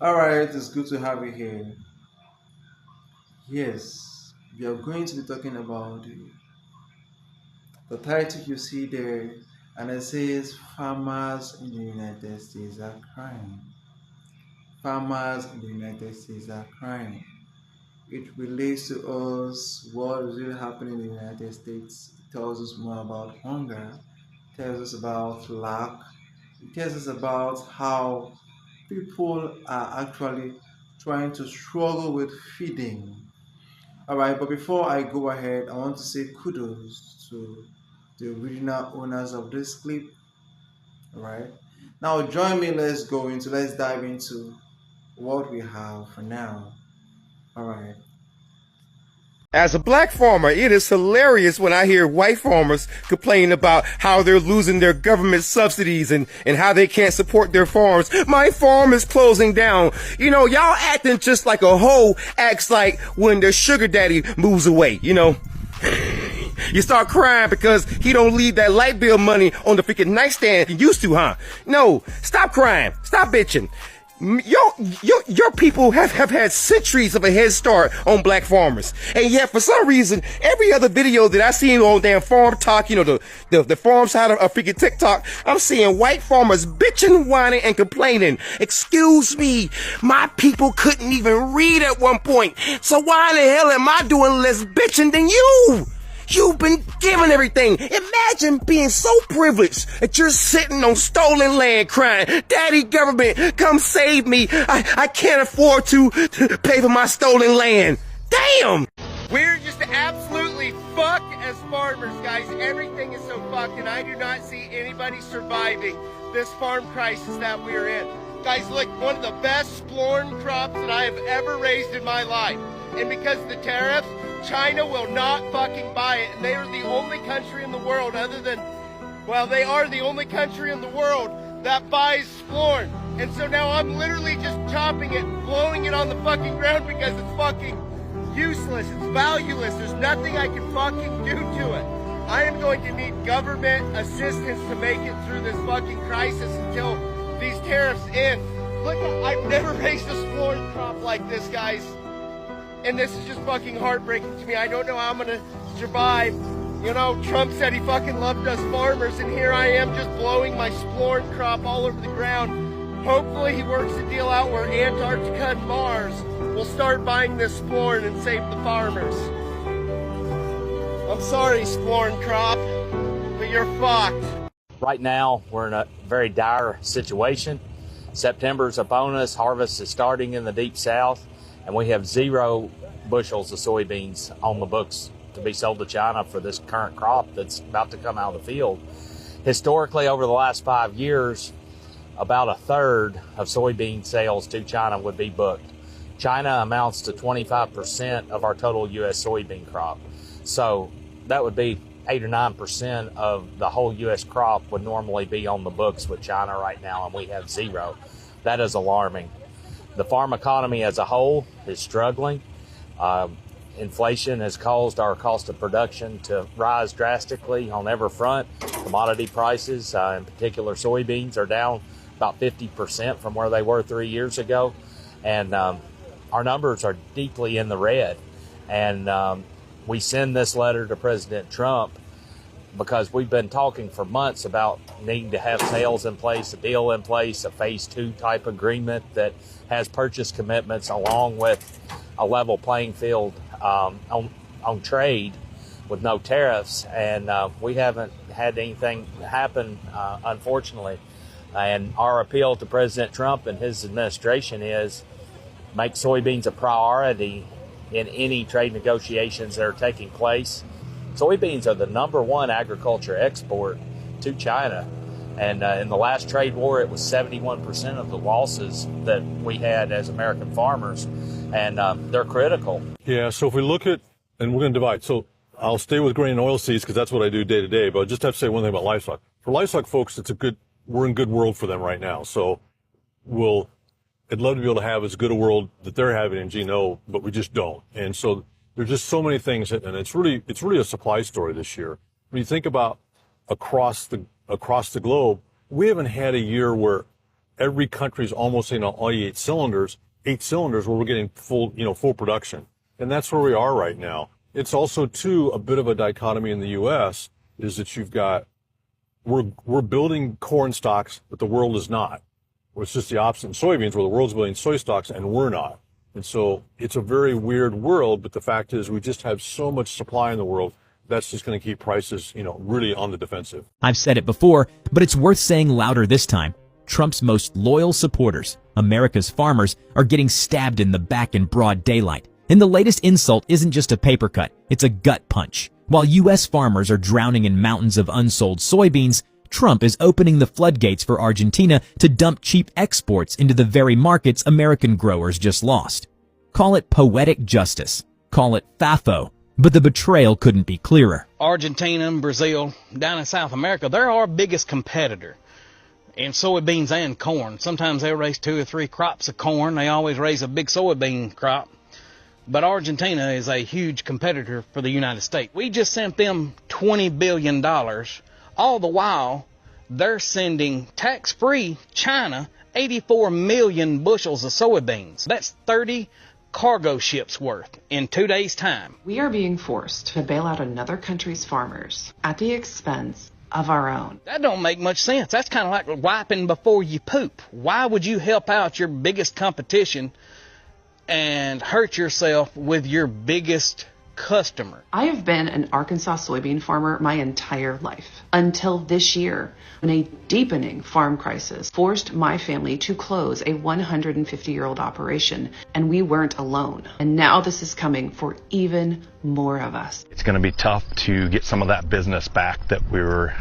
All right, it's good to have you here. Yes, we are going to be talking about the title you see there, and it says Farmers in the United States are crying. Farmers in the United States are crying. It relates to us what is really happening in the United States. It tells us more about hunger, it tells us about lack, it tells us about how people are actually trying to struggle with feeding. All right, but before I go ahead, I want to say kudos to the original owners of this clip. All right, now join me. Let's dive into what we have for now. All right. As a black farmer, it is hilarious when I hear white farmers complain about how they're losing their government subsidies and how they can't support their farms. My farm is closing down. You know, y'all acting just like a hoe acts like when their sugar daddy moves away, you know. You start crying because he don't leave that light bill money on the freaking nightstand he used to, huh? No, stop crying. Stop bitching. Your people have had centuries of a head start on black farmers. And yet, for some reason, every other video that I seen on damn Farm Talk, you know, the farm side of freaking TikTok, I'm seeing white farmers bitching, whining, and complaining. Excuse me, my people couldn't even read at one point. So why in the hell am I doing less bitching than you? You've been given everything. Imagine being so privileged that you're sitting on stolen land crying, Daddy government, come save me. I can't afford to pay for my stolen land. Damn! We're just absolutely fucked as farmers, guys. Everything is so fucked, and I do not see anybody surviving this farm crisis that we're in. Guys, look, one of the best splorn crops that I have ever raised in my life. And because of the tariffs, China will not fucking buy it. And they are the only country in the world other than, well, they are the only country in the world that buys splorn. And so now I'm literally just chopping it, blowing it on the fucking ground because it's fucking useless. It's valueless. There's nothing I can fucking do to it. I am going to need government assistance to make it through this fucking crisis until these tariffs end. Look, I've never raised a splorn crop like this, guys. And this is just fucking heartbreaking to me. I don't know how I'm gonna survive. You know, Trump said he fucking loved us farmers, and here I am just blowing my splorn crop all over the ground. Hopefully he works a deal out where Antarctica and Mars will start buying this splorn and save the farmers. I'm sorry, splorn crop, but you're fucked. Right now, we're in a very dire situation. September's upon us, harvest is starting in the deep south, and we have 0 bushels of soybeans on the books to be sold to China for this current crop that's about to come out of the field. Historically, over the last 5 years, about a third of soybean sales to China would be booked. China amounts to 25% of our total U.S. soybean crop. So that would be 8 or 9% of the whole U.S. crop would normally be on the books with China right now, and we have 0. That is alarming. The farm economy as a whole is struggling. Inflation has caused our cost of production to rise drastically on every front. Commodity prices, in particular soybeans, are down about 50% from where they were 3 years ago. And our numbers are deeply in the red. And we send this letter to President Trump because we've been talking for months about needing to have sales in place, a deal in place, a phase 2 type agreement that has purchase commitments along with a level playing field on trade with no tariffs. And we haven't had anything happen, unfortunately. And our appeal to President Trump and his administration is make soybeans a priority in any trade negotiations that are taking place. Soybeans are the #1 agriculture export to China. And in the last trade war, it was 71% of the losses that we had as American farmers. And they're critical. Yeah, so if we look at, and we're going to divide. So I'll stay with grain and oilseeds because that's what I do day to day. But I just have to say one thing about livestock. For livestock folks, we're in good world for them right now. So I'd love to be able to have as good a world that they're having in GNO, but we just don't. And so there's just so many things, and it's really a supply story this year. When you think about across the globe, we haven't had a year where every country's almost in all 8 cylinders where we're getting full production. And that's where we are right now. It's also, too, a bit of a dichotomy in the U.S. is that we're building corn stocks, but the world is not. It's just the opposite in soybeans, where the world's building soy stocks and we're not. And so it's a very weird world, but the fact is we just have so much supply in the world, that's just going to keep prices, really on the defensive. I've said it before, but it's worth saying louder this time. Trump's most loyal supporters, America's farmers, are getting stabbed in the back in broad daylight. And the latest insult isn't just a paper cut, it's a gut punch. While U.S. farmers are drowning in mountains of unsold soybeans, Trump is opening the floodgates for Argentina to dump cheap exports into the very markets American growers just lost. Call it poetic justice. Call it FAFO. But the betrayal couldn't be clearer. Argentina and Brazil, down in South America, they're our biggest competitor in soybeans and corn. Sometimes they raise 2 or 3 crops of corn. They always raise a big soybean crop. But Argentina is a huge competitor for the United States. We just sent them $20 billion. All the while, they're sending tax-free China 84 million bushels of soybeans. That's 30 cargo ships worth in 2 days' time. We are being forced to bail out another country's farmers at the expense of our own. That don't make much sense. That's kind of like wiping before you poop. Why would you help out your biggest competition and hurt yourself with your biggest customer? I have been an Arkansas soybean farmer my entire life until this year, when a deepening farm crisis forced my family to close a 150-year-old operation, and we weren't alone. And now this is coming for even more of us. It's going to be tough to get some of that business back that we're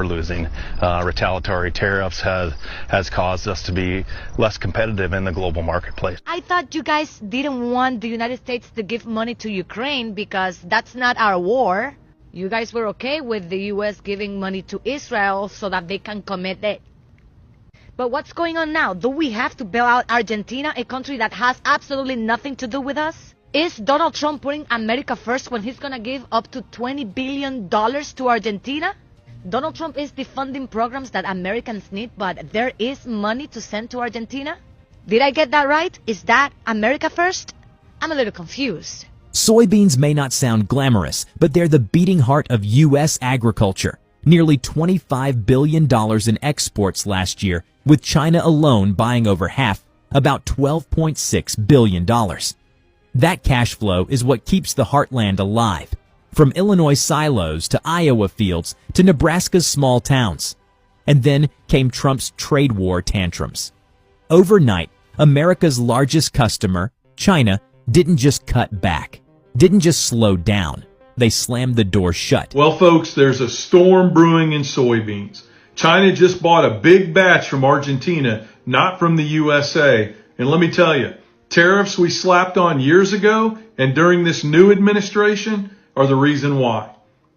losing. Retaliatory tariffs has caused us to be less competitive in the global marketplace. I thought you guys didn't want the United States to give money to Ukraine because that's not our war. You guys were okay with the U.S. giving money to Israel so that they can commit it. But what's going on now? Do we have to bail out Argentina, a country that has absolutely nothing to do with us? Is Donald Trump putting America first when he's gonna give up to $20 billion to Argentina? Donald Trump is defunding programs that Americans need, but there is money to send to Argentina? Did I get that right? Is that America first? I'm a little confused. Soybeans may not sound glamorous, but they're the beating heart of U.S. agriculture. Nearly $25 billion in exports last year, with China alone buying over half, about $12.6 billion. That cash flow is what keeps the heartland alive, from Illinois silos to Iowa fields to Nebraska's small towns. And then came Trump's trade war tantrums. Overnight, America's largest customer, China, didn't just cut back, didn't just slow down. They slammed the door shut. Well, folks, there's a storm brewing in soybeans. China just bought a big batch from Argentina, not from the USA. And let me tell you, tariffs we slapped on years ago and during this new administration are the reason why.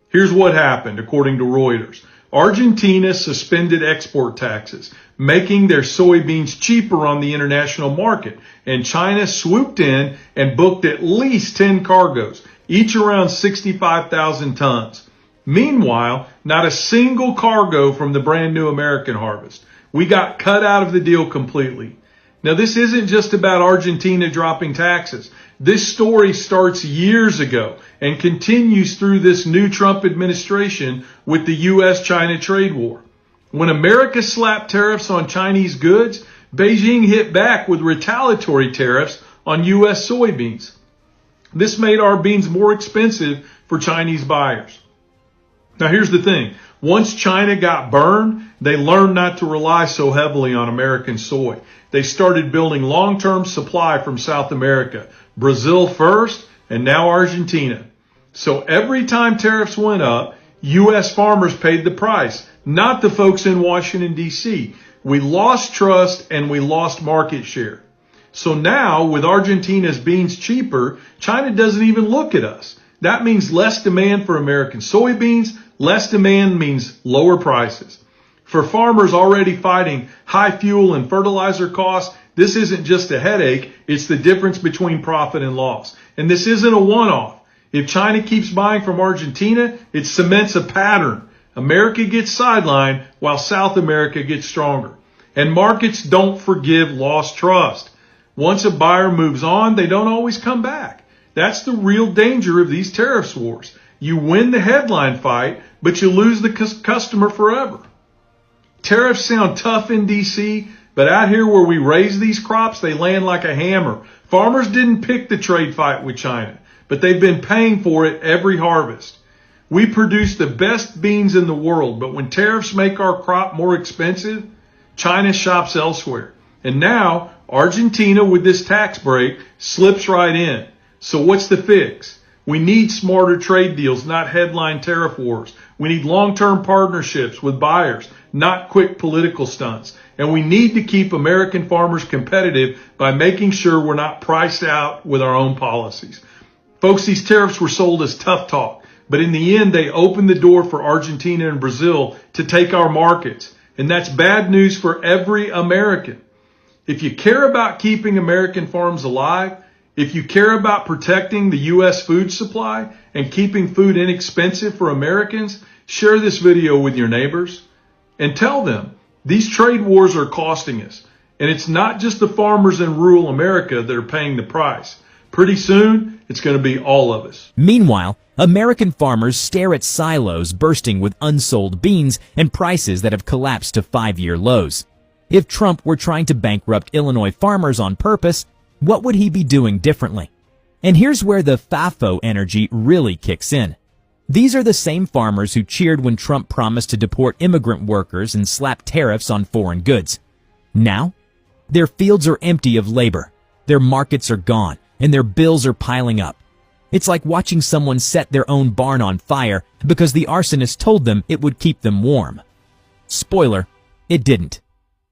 Here's what happened, according to Reuters. Argentina suspended export taxes, making their soybeans cheaper on the international market. And China swooped in and booked at least 10 cargoes, each around 65,000 tons. Meanwhile, not a single cargo from the brand new American harvest. We got cut out of the deal completely. Now, this isn't just about Argentina dropping taxes. This story starts years ago and continues through this new Trump administration with the U.S.-China trade war. When America slapped tariffs on Chinese goods, Beijing hit back with retaliatory tariffs on U.S. soybeans. This made our beans more expensive for Chinese buyers. Now, here's the thing. Once China got burned, they learned not to rely so heavily on American soy. They started building long-term supply from South America, Brazil first, and now Argentina. So every time tariffs went up, U.S. farmers paid the price, not the folks in Washington, D.C. We lost trust and we lost market share. So now, with Argentina's beans cheaper, China doesn't even look at us. That means less demand for American soybeans. Less demand means lower prices. For farmers already fighting high fuel and fertilizer costs, this isn't just a headache, it's the difference between profit and loss. And this isn't a one-off. If China keeps buying from Argentina, it cements a pattern. America gets sidelined while South America gets stronger. And markets don't forgive lost trust. Once a buyer moves on, they don't always come back. That's the real danger of these tariffs wars. You win the headline fight, but you lose the customer forever. Tariffs sound tough in D.C., but out here where we raise these crops, they land like a hammer. Farmers didn't pick the trade fight with China, but they've been paying for it every harvest. We produce the best beans in the world, but when tariffs make our crop more expensive, China shops elsewhere. And now, Argentina, with this tax break, slips right in. So what's the fix? We need smarter trade deals, not headline tariff wars. We need long-term partnerships with buyers, not quick political stunts. And we need to keep American farmers competitive by making sure we're not priced out with our own policies. Folks, these tariffs were sold as tough talk, but in the end, they opened the door for Argentina and Brazil to take our markets. And that's bad news for every American. If you care about keeping American farms alive, if you care about protecting the U.S. food supply and keeping food inexpensive for Americans, share this video with your neighbors and tell them these trade wars are costing us. And it's not just the farmers in rural America that are paying the price. Pretty soon, it's going to be all of us. Meanwhile, American farmers stare at silos bursting with unsold beans and prices that have collapsed to 5-year lows. If Trump were trying to bankrupt Illinois farmers on purpose, what would he be doing differently? And here's where the FAFO energy really kicks in. These are the same farmers who cheered when Trump promised to deport immigrant workers and slap tariffs on foreign goods. Now, their fields are empty of labor, their markets are gone, and their bills are piling up. It's like watching someone set their own barn on fire because the arsonist told them it would keep them warm. Spoiler, it didn't.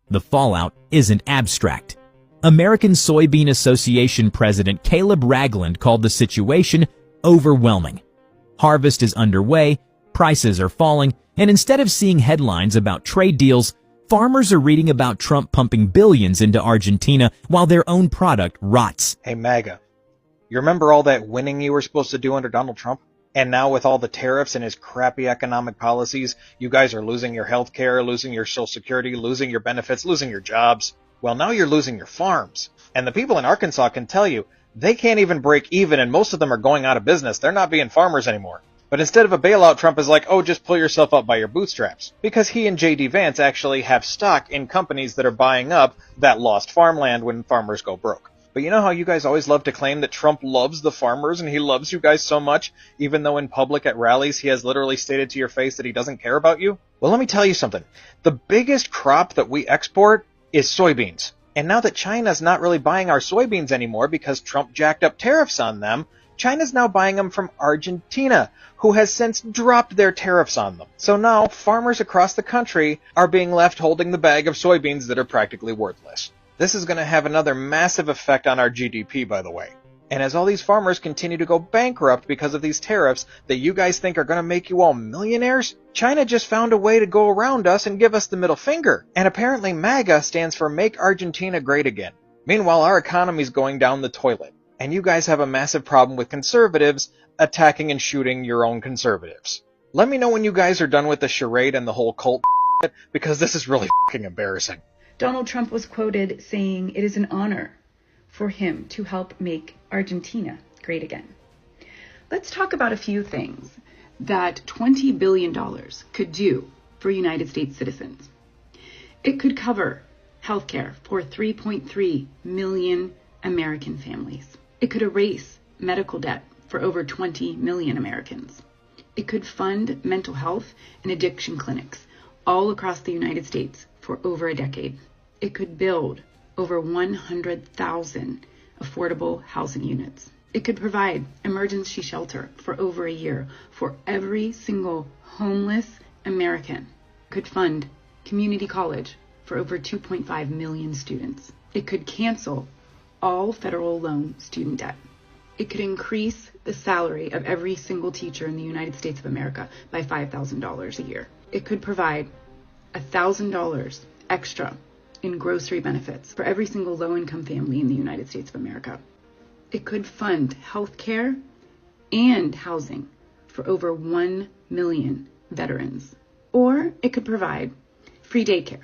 The fallout isn't abstract. American Soybean Association President Caleb Ragland called the situation overwhelming. Harvest is underway, prices are falling, and instead of seeing headlines about trade deals, farmers are reading about Trump pumping billions into Argentina while their own product rots. Hey, Maga, you remember all that winning you were supposed to do under Donald Trump? And now with all the tariffs and his crappy economic policies, you guys are losing your health care, losing your Social Security, losing your benefits, losing your jobs. Well, now you're losing your farms. And the people in Arkansas can tell you, they can't even break even, and most of them are going out of business. They're not being farmers anymore. But instead of a bailout, Trump is like, oh, just pull yourself up by your bootstraps. Because he and J.D. Vance actually have stock in companies that are buying up that lost farmland when farmers go broke. But you know how you guys always love to claim that Trump loves the farmers and he loves you guys so much, even though in public at rallies he has literally stated to your face that he doesn't care about you? Well, let me tell you something. The biggest crop that we export is soybeans. And now that China's not really buying our soybeans anymore because Trump jacked up tariffs on them, China's now buying them from Argentina, who has since dropped their tariffs on them. So now farmers across the country are being left holding the bag of soybeans that are practically worthless. This is going to have another massive effect on our GDP, by the way. And as all these farmers continue to go bankrupt because of these tariffs that you guys think are going to make you all millionaires, China just found a way to go around us and give us the middle finger. And apparently MAGA stands for Make Argentina Great Again. Meanwhile, our economy's going down the toilet. And you guys have a massive problem with conservatives attacking and shooting your own conservatives. Let me know when you guys are done with the charade and the whole cult because this is really fucking embarrassing. Donald Trump was quoted saying it is an honor for him to help make Argentina great again. Let's talk about a few things that $20 billion could do for United States citizens. It could cover healthcare for 3.3 million American families. It could erase medical debt for over 20 million Americans. It could fund mental health and addiction clinics all across the United States for over a decade. It could build over 100,000 affordable housing units. It could provide emergency shelter for over a year for every single homeless American. It could fund community college for over 2.5 million students. It could cancel all federal loan student debt. It could increase the salary of every single teacher in the United States of America by $5,000 a year. It could provide $1,000 extra in grocery benefits for every single low-income family in the United States of America. It could fund health care and housing for over 1 million veterans. Or it could provide free daycare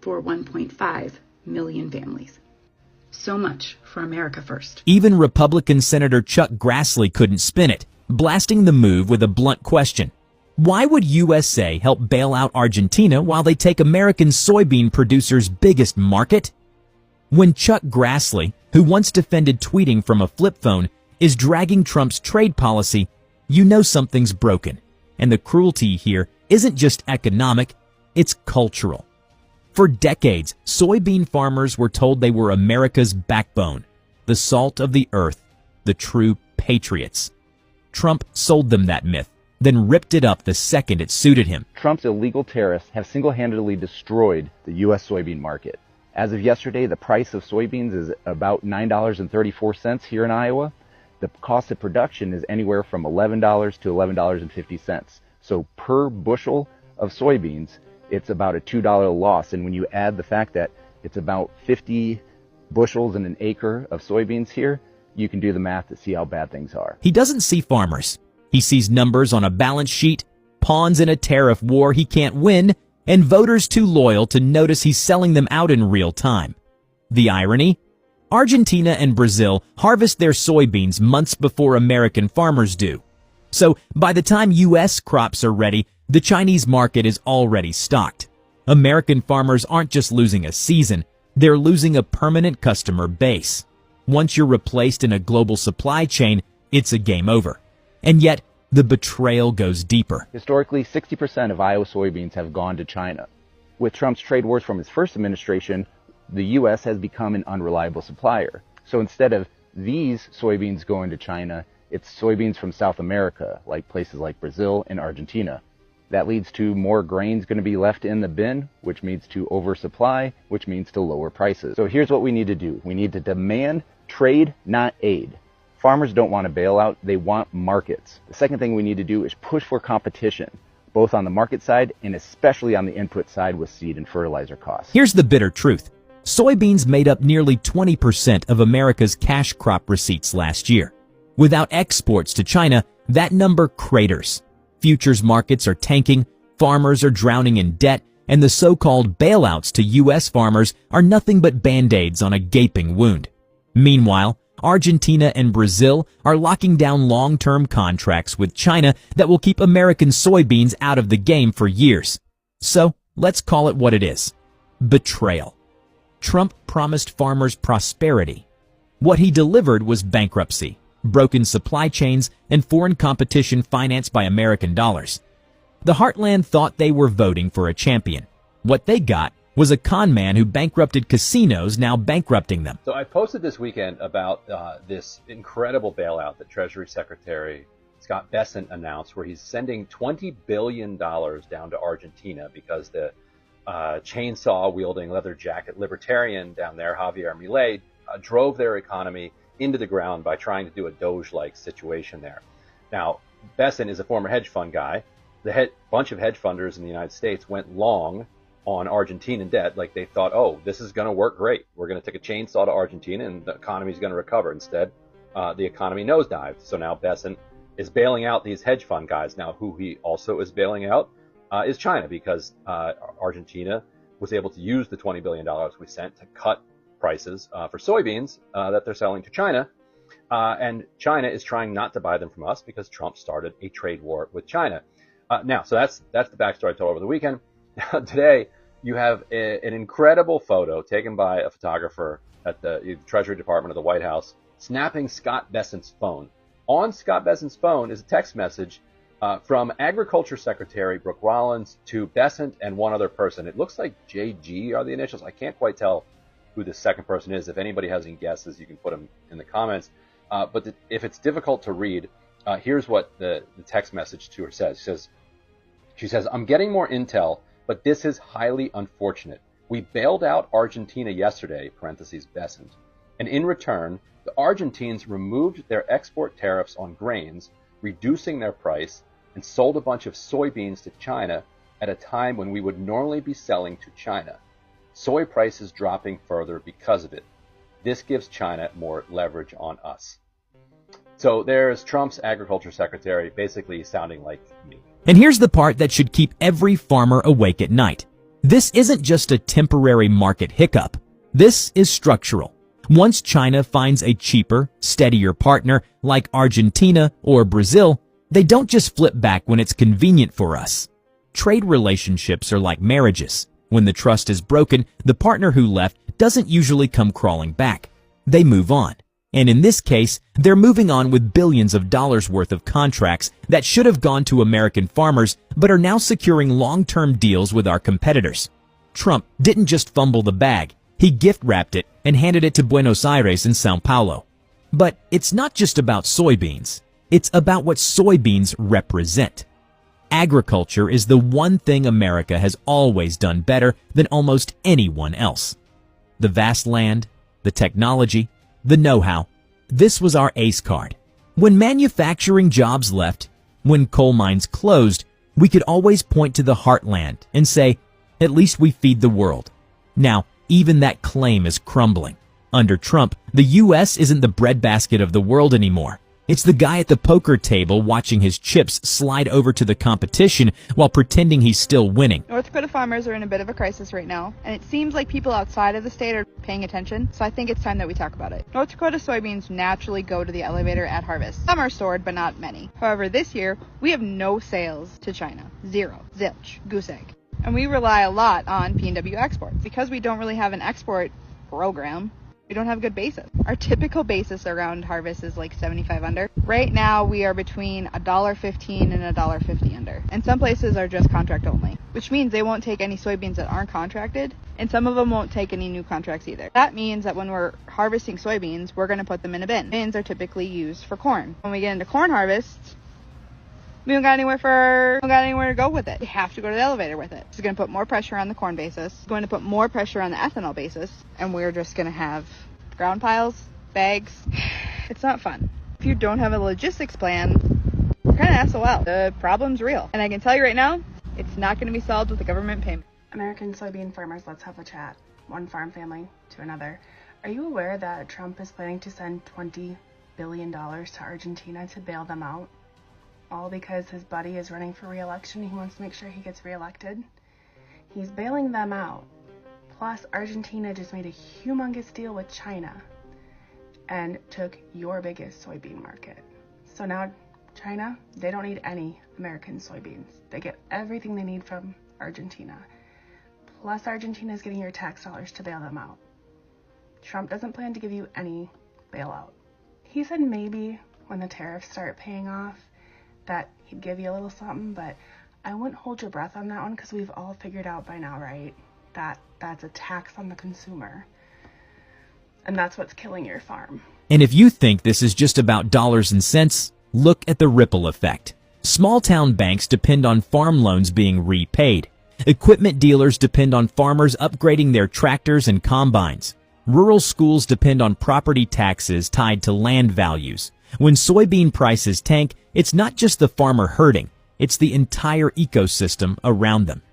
for 1.5 million families. So much for America First. Even Republican Senator Chuck Grassley couldn't spin it, blasting the move with a blunt question. Why would USA help bail out Argentina while they take American soybean producers' biggest market? When Chuck Grassley, who once defended tweeting from a flip phone, is dragging Trump's trade policy, you know something's broken. And the cruelty here isn't just economic, it's cultural. For decades, soybean farmers were told they were America's backbone, the salt of the earth, the true patriots. Trump sold them that myth, then ripped it up the second it suited him. Trump's illegal tariffs have single-handedly destroyed the U.S. soybean market. As of yesterday, the price of soybeans is about $9.34 here in Iowa. The cost of production is anywhere from $11 to $11.50. So per bushel of soybeans, it's about a $2 loss. And when you add the fact that it's about 50 bushels in an acre of soybeans here, you can do the math to see how bad things are. He doesn't see farmers. He sees numbers on a balance sheet, pawns in a tariff war he can't win, and voters too loyal to notice he's selling them out in real time. The irony? Argentina and Brazil harvest their soybeans months before American farmers do. So by the time U.S. crops are ready, the Chinese market is already stocked. American farmers aren't just losing a season, they're losing a permanent customer base. Once you're replaced in a global supply chain, it's a game over. And yet, the betrayal goes deeper. Historically, 60% of Iowa soybeans have gone to China. With Trump's trade wars from his first administration, the U.S. has become an unreliable supplier. So instead of these soybeans going to China, it's soybeans from South America, like places like Brazil and Argentina. That leads to more grains going to be left in the bin, which means to oversupply, which means to lower prices. So here's what we need to do. We need to demand trade, not aid. Farmers don't want a bailout, they want markets. The second thing we need to do is push for competition, both on the market side and especially on the input side with seed and fertilizer costs. Here's the bitter truth. Soybeans made up nearly 20% of America's cash crop receipts last year. Without exports to China, that number craters. Futures markets are tanking, farmers are drowning in debt, and the so-called bailouts to U.S. farmers are nothing but band-aids on a gaping wound. Meanwhile, Argentina and Brazil are locking down long-term contracts with China that will keep American soybeans out of the game for years. So, let's call it what it is. Betrayal. Trump promised farmers prosperity. What he delivered was bankruptcy, broken supply chains, and foreign competition financed by American dollars. The Heartland thought they were voting for a champion. What they got was a con man who bankrupted casinos, now bankrupting them. So I posted this weekend about this incredible bailout that Treasury Secretary Scott Bessent announced, where he's sending $20 billion down to Argentina because the chainsaw-wielding, leather jacket libertarian down there, Javier Milei, drove their economy into the ground by trying to do a Doge-like situation there. Now, Bessent is a former hedge fund guy. The bunch of hedge funders in the United States went long on Argentinian debt, like they thought, oh, this is going to work great. We're going to take a chainsaw to Argentina and the economy is going to recover. Instead, the economy nosedived. So now Bessent is bailing out these hedge fund guys. Now, who he also is bailing out is China, because Argentina was able to use the $20 billion we sent to cut prices for soybeans that they're selling to China. And China is trying not to buy them from us because Trump started a trade war with China. Now, so that's the backstory I told over the weekend. Today, you have an incredible photo taken by a photographer at the Treasury Department of the White House, snapping Scott Bessent's phone. On Scott Bessent's phone is a text message from Agriculture Secretary Brooke Rollins to Bessent and one other person. It looks like JG are the initials. I can't quite tell who the second person is. If anybody has any guesses, you can put them in the comments. But if it's difficult to read, here's what the text message to her says. She says, I'm getting more intel, but this is highly unfortunate. We bailed out Argentina yesterday, parentheses Bessent, and in return, the Argentines removed their export tariffs on grains, reducing their price, and sold a bunch of soybeans to China at a time when we would normally be selling to China. Soy prices dropping further because of it. This gives China more leverage on us. So there's Trump's agriculture secretary basically sounding like me. And here's the part that should keep every farmer awake at night. This isn't just a temporary market hiccup. This is structural. Once China finds a cheaper, steadier partner like Argentina or Brazil, they don't just flip back when it's convenient for us. Trade relationships are like marriages. When the trust is broken, the partner who left doesn't usually come crawling back. They move on. And in this case, they're moving on with billions of dollars worth of contracts that should have gone to American farmers but are now securing long-term deals with our competitors. Trump didn't just fumble the bag. He gift-wrapped it and handed it to Buenos Aires and Sao Paulo. But it's not just about soybeans. It's about what soybeans represent. Agriculture is the one thing America has always done better than almost anyone else. The vast land, the technology, the know-how. This was our ace card. When manufacturing jobs left, when coal mines closed, we could always point to the heartland and say, at least we feed the world. Now, even that claim is crumbling. Under Trump, the U.S. isn't the breadbasket of the world anymore. It's the guy at the poker table watching his chips slide over to the competition while pretending he's still winning. North Dakota farmers are in a bit of a crisis right now, and it seems like people outside of the state are paying attention, so I think it's time that we talk about it. North Dakota soybeans naturally go to the elevator at harvest. Some are stored, but not many. However, this year, we have no sales to China. Zero. Zilch. Goose egg. And we rely a lot on P&W exports. Because we don't really have an export program, we don't have a good basis. Our typical basis around harvest is like 75 under. Right now we are between $1.15 and $1.50 under. And some places are just contract only, which means they won't take any soybeans that aren't contracted, and some of them won't take any new contracts either. That means that when we're harvesting soybeans, we're going to put them in a bin. Bins are typically used for corn. When we get into corn harvest, we don't got anywhere to go with it. We have to go to the elevator with it. It's going to put more pressure on the corn basis. It's going to put more pressure on the ethanol basis. And we're just going to have ground piles, bags. It's not fun. If you don't have a logistics plan, you're kind of SOL. The problem's real. And I can tell you right now, it's not going to be solved with a government payment. American soybean farmers, let's have a chat. One farm family to another. Are you aware that Trump is planning to send $20 billion to Argentina to bail them out? All because his buddy is running for re-election. He wants to make sure he gets re-elected. He's bailing them out. Plus, Argentina just made a humongous deal with China and took your biggest soybean market. So now China, they don't need any American soybeans. They get everything they need from Argentina. Plus, Argentina is getting your tax dollars to bail them out. Trump doesn't plan to give you any bailout. He said maybe when the tariffs start paying off, that he'd give you a little something, but I wouldn't hold your breath on that one because we've all figured out by now, right? That's a tax on the consumer. And that's what's killing your farm. And if you think this is just about dollars and cents, look at the ripple effect. Small-town banks depend on farm loans being repaid. Equipment dealers depend on farmers upgrading their tractors and combines. Rural schools depend on property taxes tied to land values. When soybean prices tank, it's not just the farmer hurting, it's the entire ecosystem around them.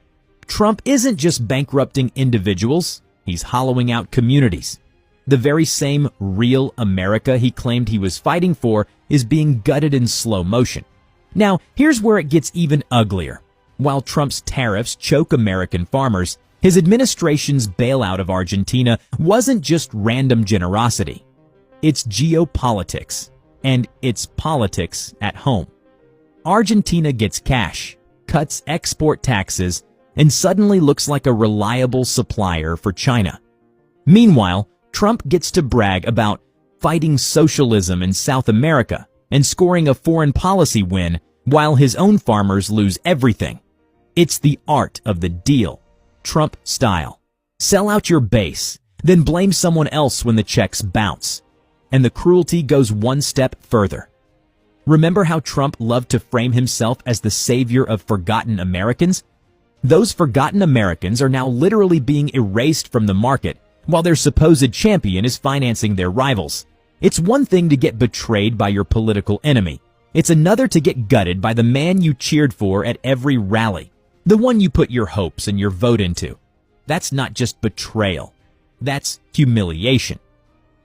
Trump isn't just bankrupting individuals, he's hollowing out communities. The very same real America he claimed he was fighting for is being gutted in slow motion. Now, here's where it gets even uglier. While Trump's tariffs choke American farmers, his administration's bailout of Argentina wasn't just random generosity. It's geopolitics. And it's politics at home. Argentina gets cash, cuts export taxes, and suddenly looks like a reliable supplier for China. Meanwhile, Trump gets to brag about fighting socialism in South America and scoring a foreign policy win while his own farmers lose everything. It's the art of the deal, Trump style. Sell out your base, then blame someone else when the checks bounce. And the cruelty goes one step further. Remember how Trump loved to frame himself as the savior of forgotten Americans? Those forgotten Americans are now literally being erased from the market while their supposed champion is financing their rivals. It's one thing to get betrayed by your political enemy. It's another to get gutted by the man you cheered for at every rally, the one you put your hopes and your vote into. That's not just betrayal. That's humiliation.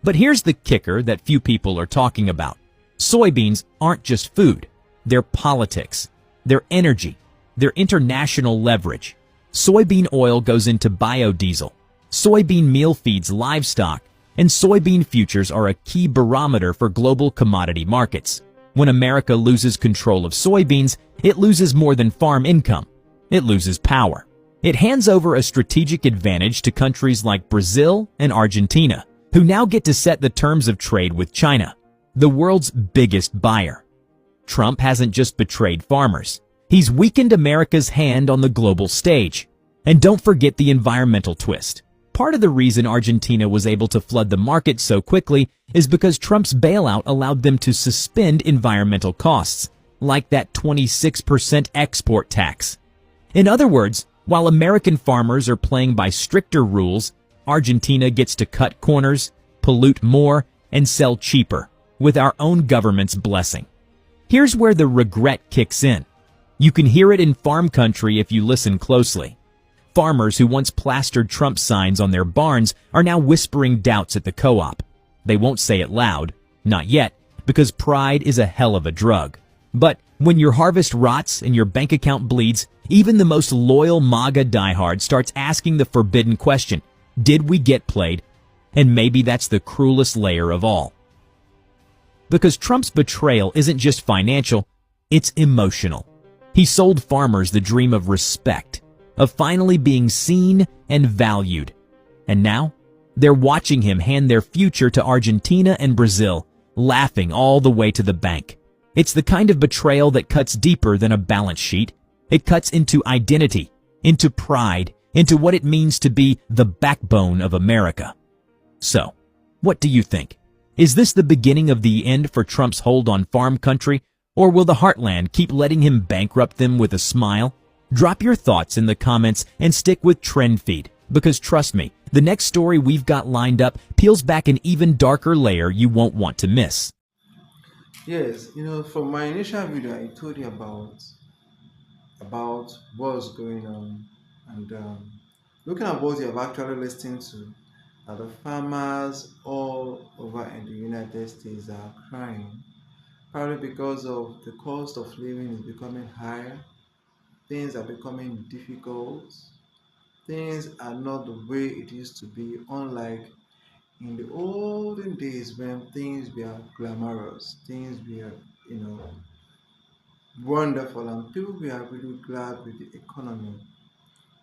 But here's the kicker that few people are talking about. Soybeans aren't just food. They're politics. They're energy. They're international leverage. Soybean oil goes into biodiesel. Soybean meal feeds livestock, and soybean futures are a key barometer for global commodity markets. When America loses control of soybeans, it loses more than farm income. It loses power. It hands over a strategic advantage to countries like Brazil and Argentina, who now get to set the terms of trade with China, the world's biggest buyer. Trump hasn't just betrayed farmers. He's weakened America's hand on the global stage. And don't forget the environmental twist. Part of the reason Argentina was able to flood the market so quickly is because Trump's bailout allowed them to suspend environmental costs, like that 26% export tax. In other words, while American farmers are playing by stricter rules, Argentina gets to cut corners, pollute more, and sell cheaper, with our own government's blessing. Here's where the regret kicks in. You can hear it in farm country if you listen closely. Farmers who once plastered Trump signs on their barns are now whispering doubts at the co-op. They won't say it loud, not yet, because pride is a hell of a drug. But when your harvest rots and your bank account bleeds, even the most loyal Maga diehard starts asking the forbidden question, did we get played? And maybe that's the cruelest layer of all. Because Trump's betrayal isn't just financial, it's emotional. He sold farmers the dream of respect, of finally being seen and valued. And now, they're watching him hand their future to Argentina and Brazil, laughing all the way to the bank. It's the kind of betrayal that cuts deeper than a balance sheet. It cuts into identity, into pride, into what it means to be the backbone of America. So, what do you think? Is this the beginning of the end for Trump's hold on farm country? Or will the heartland keep letting him bankrupt them with a smile? Drop your thoughts in the comments and stick with Trend Feed, because trust me, the next story we've got lined up peels back an even darker layer you won't want to miss. Yes, from my initial video, I told you about what's going on, and looking at what you have actually listened to, the farmers all over in the United States are crying, probably because of the cost of living is becoming higher, things are becoming difficult, things are not the way it used to be, unlike in the olden days when things were glamorous, things were, wonderful, and people were really glad with the economy.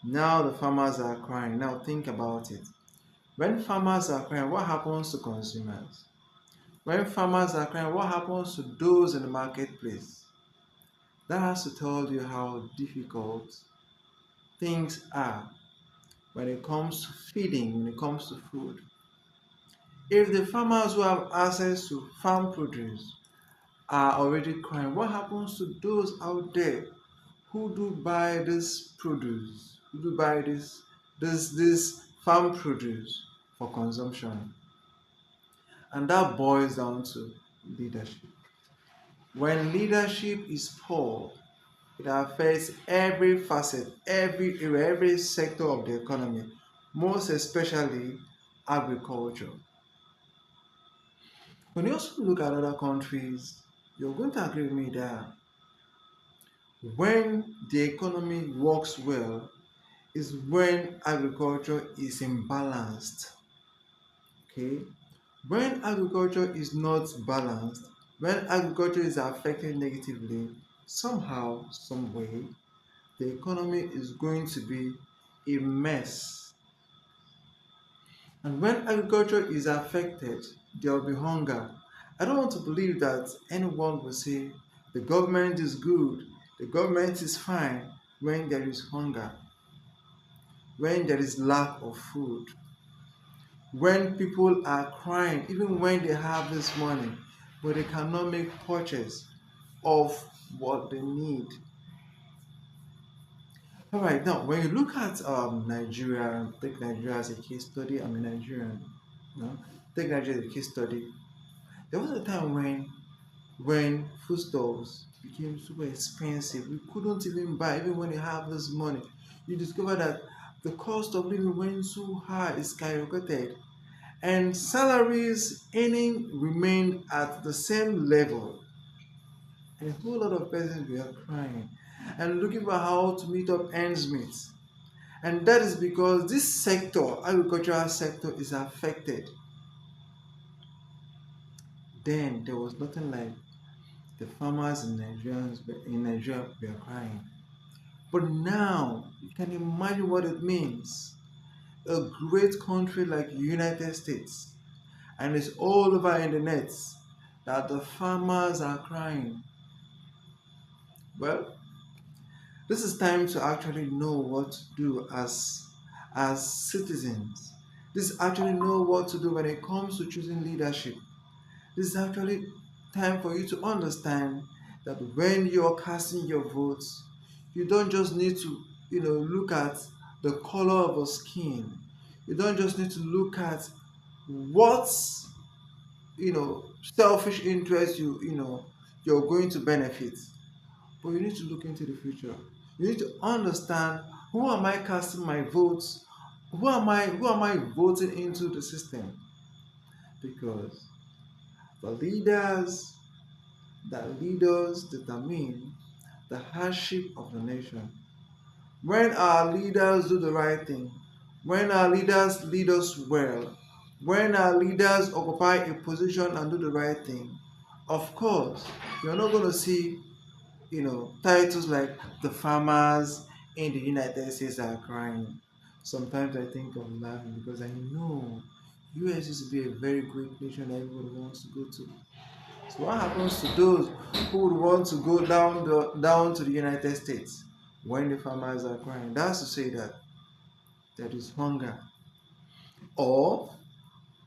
Now the farmers are crying. Now think about it. When farmers are crying, what happens to consumers? When farmers are crying, what happens to those in the marketplace? That has to tell you how difficult things are when it comes to feeding, when it comes to food. If the farmers who have access to farm produce are already crying, what happens to those out there who do buy this produce, who do buy this farm produce for consumption? And that boils down to leadership. When leadership is poor, it affects every facet, every area, every sector of the economy, most especially agriculture. When you also look at other countries, you're going to agree with me that when the economy works well is when agriculture is imbalanced. Okay? When agriculture is not balanced, when agriculture is affected negatively, somehow, some way, the economy is going to be a mess. And when agriculture is affected, there will be hunger. I don't want to believe that anyone will say the government is good, the government is fine when there is hunger, when there is lack of food, when people are crying, even when they have this money, but they cannot make purchase of what they need. All right, now when you look at Nigeria, take Nigeria as a case study. I'm a Nigerian. Take Nigeria as a case study. There was a time when foodstuffs became super expensive. We couldn't even buy, even when you have this money. You discover that the cost of living went so high, it skyrocketed, and salaries earning remained at the same level. And a whole lot of persons were crying and looking for how to meet up ends meet. And that is because this sector, agricultural sector, is affected. Then there was nothing like the farmers in Nigeria were crying. But now you can imagine what it means. A great country like United States, and it's all over in the nets that the farmers are crying. Well, this is time to actually know what to do as citizens. This is actually know what to do when it comes to choosing leadership. This is actually time for you to understand that when you're casting your votes, you don't just need to, look at the color of your skin. You don't just need to look at what, selfish interest you're going to benefit. But you need to look into the future. You need to understand, who am I casting my votes? Who am I voting into the system? Because the leaders determine the hardship of the nation. When our leaders do the right thing, when our leaders lead us well, when our leaders occupy a position and do the right thing, of course, you're not going to see, titles like the farmers in the United States are crying. Sometimes I think of laughing because I know US used to be a very great nation that everybody wants to go to. So what happens to those who would want to go down to the United States when the farmers are crying? That's to say that there is hunger, or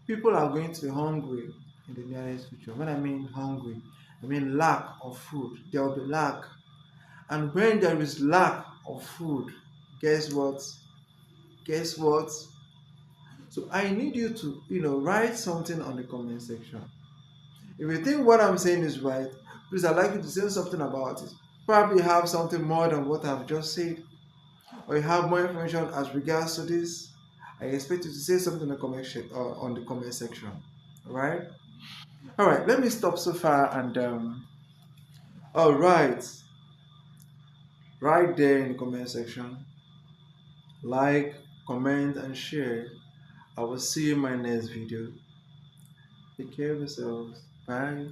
people are going to be hungry in the nearest future. When I mean hungry, I mean lack of food. There will be lack, and when there is lack of food, guess what? Guess what? So I need you to, write something on the comment section. If you think what I'm saying is right, please, I'd like you to say something about it. Probably you have something more than what I've just said, or you have more information as regards to this. I expect you to say something in the on the comment section. All right. Let me stop so far and all right, right there in the comment section, like, comment, and share. I will see you in my next video. Take care of yourselves. Bye.